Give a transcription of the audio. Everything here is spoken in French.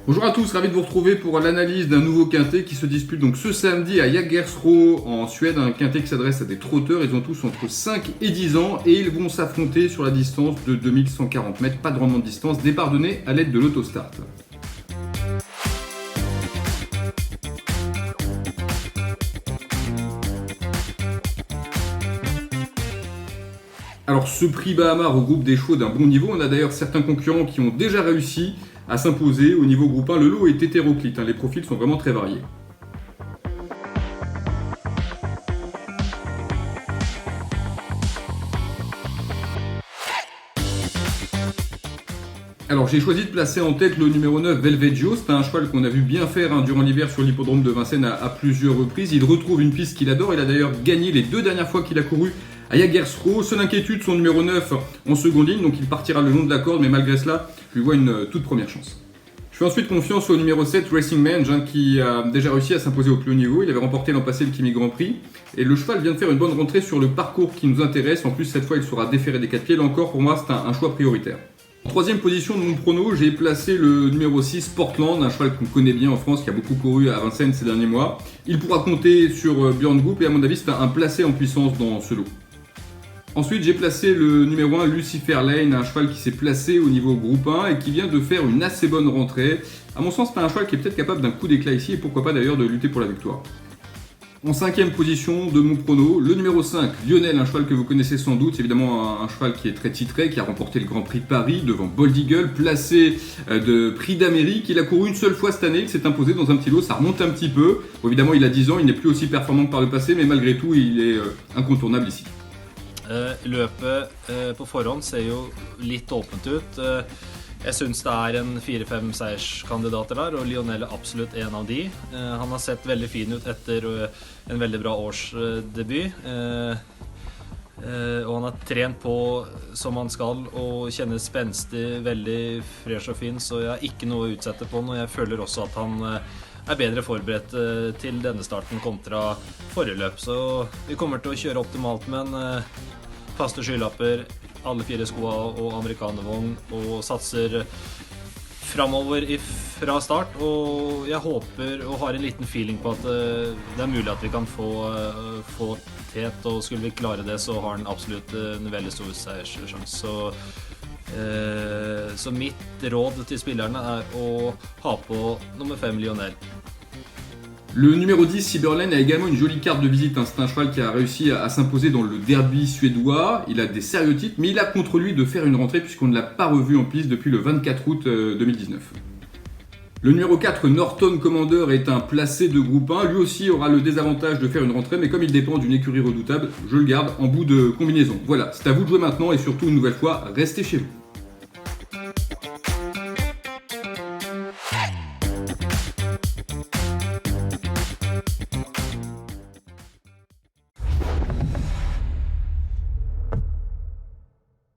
Bonjour à tous, ravi de vous retrouver pour l'analyse d'un nouveau quintet qui se dispute donc ce samedi à Jägersro en Suède, un quintet qui s'adresse à des trotteurs. Ils ont tous entre 5 et 10 ans et ils vont s'affronter sur la distance de 2140 mètres, pas de rendement de distance, départ donné à l'aide de l'autostart. Alors ce prix Bahama regroupe des chevaux d'un bon niveau, on a d'ailleurs certains concurrents qui ont déjà réussi à s'imposer au niveau groupe 1. Le lot est hétéroclite, les profils sont vraiment très variés. Alors j'ai choisi de placer en tête le numéro 9 Velveggio, c'est un cheval qu'on a vu bien faire durant l'hiver sur l'hippodrome de Vincennes à plusieurs reprises. Il retrouve une piste qu'il adore, il a d'ailleurs gagné les 2 dernières fois qu'il a couru à Jägersro. Seule inquiétude, son numéro 9 en seconde ligne, donc il partira le long de la corde, mais malgré cela, je lui vois une toute première chance. Je fais ensuite confiance au numéro 7 Racing Man, qui a déjà réussi à s'imposer au plus haut niveau. Il avait remporté l'an passé le Kimi Grand Prix. Et le cheval vient de faire une bonne rentrée sur le parcours qui nous intéresse. En plus, cette fois, il sera déféré des 4 pieds. Là encore, pour moi, c'est un choix prioritaire. En troisième position de mon prono, j'ai placé le numéro 6 Portland, un cheval qu'on connaît bien en France, qui a beaucoup couru à Vincennes ces derniers mois. Il pourra compter sur Björn Goop et à mon avis, c'est un placé en puissance dans ce lot. Ensuite, j'ai placé le numéro 1 Lucifer Lane, un cheval qui s'est placé au niveau groupe 1 et qui vient de faire une assez bonne rentrée. À mon sens, c'est un cheval qui est peut-être capable d'un coup d'éclat ici et pourquoi pas d'ailleurs de lutter pour la victoire. En cinquième position de mon prono, le numéro 5, Lionel, un cheval que vous connaissez sans doute, c'est évidemment un cheval qui est très titré, qui a remporté le Grand Prix de Paris devant Bold Eagle, placé de Prix d'Amérique. Il a couru une seule fois cette année, il s'est imposé dans un petit lot, ça remonte un petit peu. Bon, évidemment, il a 10 ans, il n'est plus aussi performant que par le passé, mais malgré tout, il est incontournable ici. Løpet på forhånd ser jo litt åpent ut. Jeg syns det er en 4-5 seierskandidater der, og Lionel er absolutt en av de. Han har sett veldig fin ut etter en veldig bra årsdebut. Og han har trent på som han skal og kjenner spenstig, veldig fresh og fin, så jeg har ikke noe å utsette på den, og jeg føler også at han er bedre forberedt til denne starten kontra forrige løp, så vi kommer til å kjøre optimalt, men faste skylapper, alle 4 skoa og amerikanervogn, og satser fremover fra start, og jeg håper og har en liten feeling på at det er mulig at vi kan få tet, og skulle vi klare det, så har han absolutt en veldig stor seierssjanse. Så mitt råd til spillerne er å ha på nummer 5 Lionel. Le numéro 10, Cyberlane, a également une jolie carte de visite. C'est un cheval qui a réussi à s'imposer dans le derby suédois. Il a des sérieux titres, mais il a contre lui de faire une rentrée puisqu'on ne l'a pas revu en piste depuis le 24 août 2019. Le numéro 4, Norton Commander, est un placé de groupe 1. Lui aussi aura le désavantage de faire une rentrée, mais comme il dépend d'une écurie redoutable, je le garde en bout de combinaison. Voilà, c'est à vous de jouer maintenant et surtout une nouvelle fois, restez chez vous.